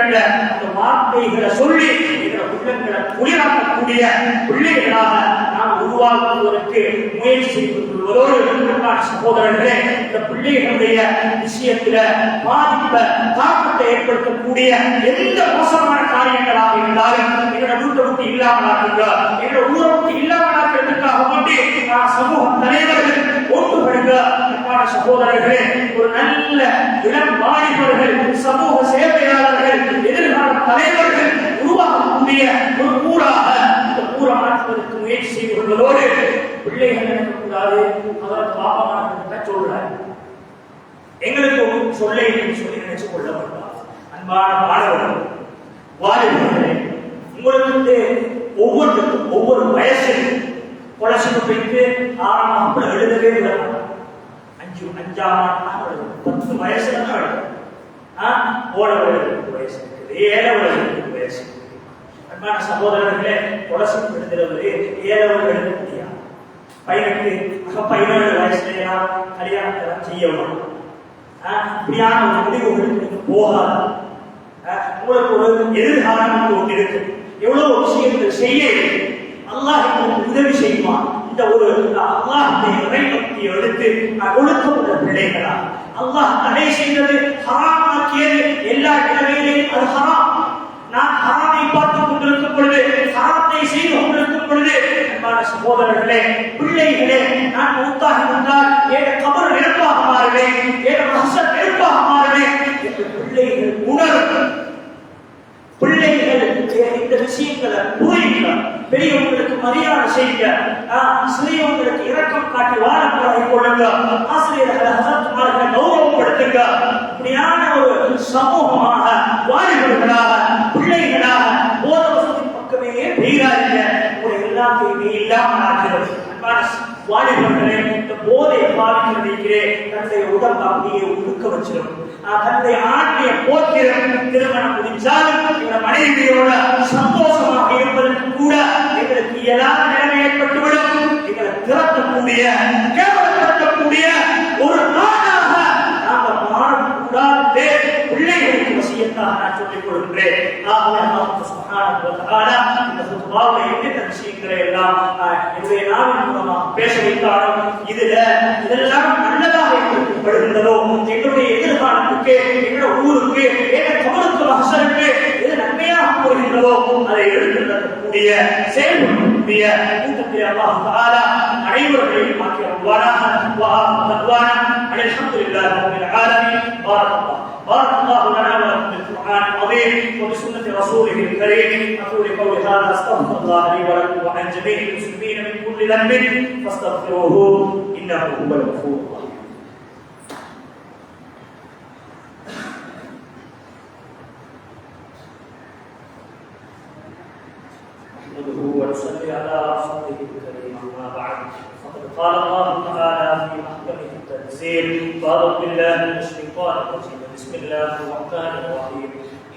அந்த வார்த்தைகளை சொல்லி எங்களோட உள்ளங்களை குளிராக்கக்கூடிய பிள்ளைகளாக நாம் உருவாக்குவதற்கு முயற்சி செய்து கொள்வதோடு சகோதரர்களே, இந்த பிள்ளைகளுடைய விஷயத்துல பாதிப்பை தாக்கத்தை ஏற்படுத்தக்கூடிய எந்த மோசமான காரியங்களாக இருந்தாலும் எங்களோட வீட்டை விட்டு இல்லாமலாக்குங்க. எங்களோட ஊரை விட்டு இல்லாமலாக்கிறதுக்காக வேண்டி சமூக தலைவர்கள் ஓட்டுப்படுங்க. சகோதரர்களே, ஒரு நல்ல இளம் வாலிபர்கள், சமூக சேவையாளர்கள், எதிர்கால தலைவர்கள் உருவாக்கக்கூடிய ஒரு ஊராக இந்த ஊரை மாற்றுவதற்கு முயற்சி செய்து கொள்வதோடு பிள்ளைகள் நினைக்கக்கூடாது. அவருக்கு பாப்பமாக சொல்றாரு, எங்களுக்கு சொல்ல சொல்லி நினைச்சு கொள்ள வேண்டாம். அன்பான மாணவர்கள், வாலிபர்களே, உங்களுக்கு ஒவ்வொன்றுக்கும் ஒவ்வொரு வயசில் கொலசுக்கு போயிட்டு 6ஆம் வகுப்புல எழுதவே விடலாம். 5ஆம் ஆண்டு 10 வயசுல தான் எழுதும். ஓடவர்களுக்கு வயசு இருக்குது, ஏழவர்களுக்கு வயசு இருக்குது. அன்பான சகோதரர்களே, கொலசுக்கு எழுதுறது ஏழவர்கள் எழுத முடியாது. 17 வயசுல கல்யாணத்தை செய்யணும். இப்படியான ஒரு முடிவுகளுக்கு போகாது. உங்களுக்கு ஒரு எதிர்காலம் ஒன்று இருக்கு. எவ்வளவு விஷயங்கள் செய்ய அல்லாஹ் உதவி செய்வான். இந்த ஒரு அல்லாஹ்வுடைய இறைபக்தியை எடுத்து ஒழுக்கம் உள்ள பிள்ளைகளா, அல்லாஹ் தடை செய்தது ஹராமாக்கியது எல்லா இடங்களிலும் அது ஹராம். நான் ஹராமை பார்த்துக் கொண்டிருக்கும் பொழுது, ஹராத்தை செய்து கொண்டிருக்கும் பொழுது, அன்பான சகோதரர்களே, பிள்ளைகளே, நான் மௌத்தாகி வந்தால் ஏன் கபர் நெருப்பாக மாறுவேன், ஏன் மஹ்ஷர் நெருப்பாக மாறுவேன் என்று பிள்ளைகள் உணரும். பிள்ளைகள் இந்த விஷயங்களை புரியுங்க. பெரியவங்களுக்கு மரியாதை செய்யுங்க. சிறியவங்களுக்கு இரக்கம் காட்டி வாழ பழகி கொள்ளுங்க. ஆசிரியர்களை ஹசரத்மார்களை கௌரவப்படுத்துங்க. இப்படியான ஒரு சமூகமாக வாலிபர்களாக பிள்ளைகளாக போத வசதியின் பக்கமே பெய்யாதீங்க. உங்களை எல்லாத்தையுமே இல்லாமல் ஆகிறது. வாலிபர்களே, இந்த போதையை பாவிக்கிறதே தன்னுடைய உடம்பு அப்படியே உடுக்க வச்சிடும். தன்னுடைய ஆண்மைய போக்கிரம் திருமணம் முடிஞ்சாலும் இந்த மனைவியோட சந்தோஷமாக இருப்பதற்கு கூட எங்களுக்கு இயலாத நிலைமை ஏற்பட்டுவிடும். எங்களை திறக்கக்கூடிய கேவலப்படுத்தக்கூடிய ஒரு நாடாக நாங்கள் மாறக்கூடாது. பிள்ளைகளுக்கு வசியத்தாக நான் சொல்லிக் கொள்கிறேன். எந்த விஷயங்களை எல்லாம் என்னுடைய நாவின் மூலமாக பேச வைத்தாலும் இதெல்லாம் நல்லதாக படுகின்றதோ, எங்களுடைய எதிர்காலத்துக்கு, எங்களுடைய ஊருக்கு, எங்கள் தமிழுக்கு மகசருக்கு எது நன்மையாக போகின்றதோ அதை எடுத்துக்கூடிய செயல்படுத்தக்கூடிய கூட்டத்தில் அல்லாஹ் தஆலா அனைவர்களையும் ஆக்கி அல்வானாக அல்ஹம்துலில்லாஹி ரப்பில் ஆலமீன். بارك الله لنا ولكم بالقرآن العظيم وبسنة رسوله الكريم. أقول قولي هذا أستغفر الله لي ولكم وعن جميع المسلمين من كل ذنب فاستغفروه إنه هو الغفور الرحيم. نحمده ونصلي على رسوله الكريم. أما بعد، فقد قال الله تعالى في محكمه التنزيل: أعوذ بالله من الشيطان الرجيم. بسم الله الرحمن الرحيم.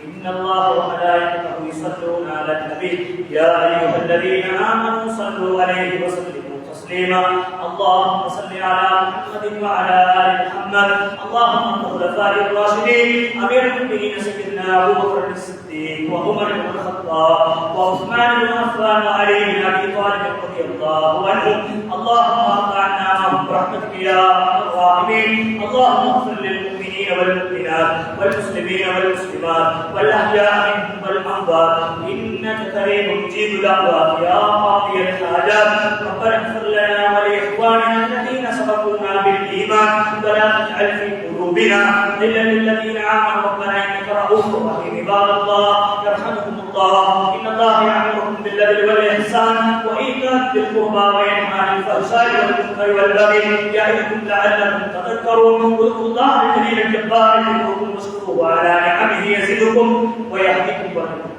إن الله وملائكته يصلون على النبي يا أيها الذين آمنوا صلوا عليه وسلموا تسليما. اللهم صل على محمد وعلى آل محمد. اللهم الخلفاء الراشدين أمير المؤمنين سيدنا أبو بكر الصديق وعمر بن الخطاب وعثمان بن عفان وعلي بن أبي طالب رضي الله عنهم. اللهم ارض عنا معهم برحمتك يا أرحم الراحمين. اللهم اغفر للمؤمنين والمؤمنات والمسلمين والمسلمات والأحياء منهم والأموات إنك قريب مجيب الدعوات يا قاضي الحاجات ربنا اغفر لنا ولإخواننا الذين سبقونا بالإيمان ولا تجعل في قلوبنا غلا للذين آمنوا ربنا إنك رؤوف رحيم عباد الله يرحمكم الله إن الله يأمركم بالعدل والإحسان وإيتاء ذي القربى وينهى عن الفحشاء والمنكر والبغي يعظكم لعلكم تذكرون اذكروا الله الجليل الجبار يذكركم واشكروه على نعمه يزدكم ويهديكم ويهديكم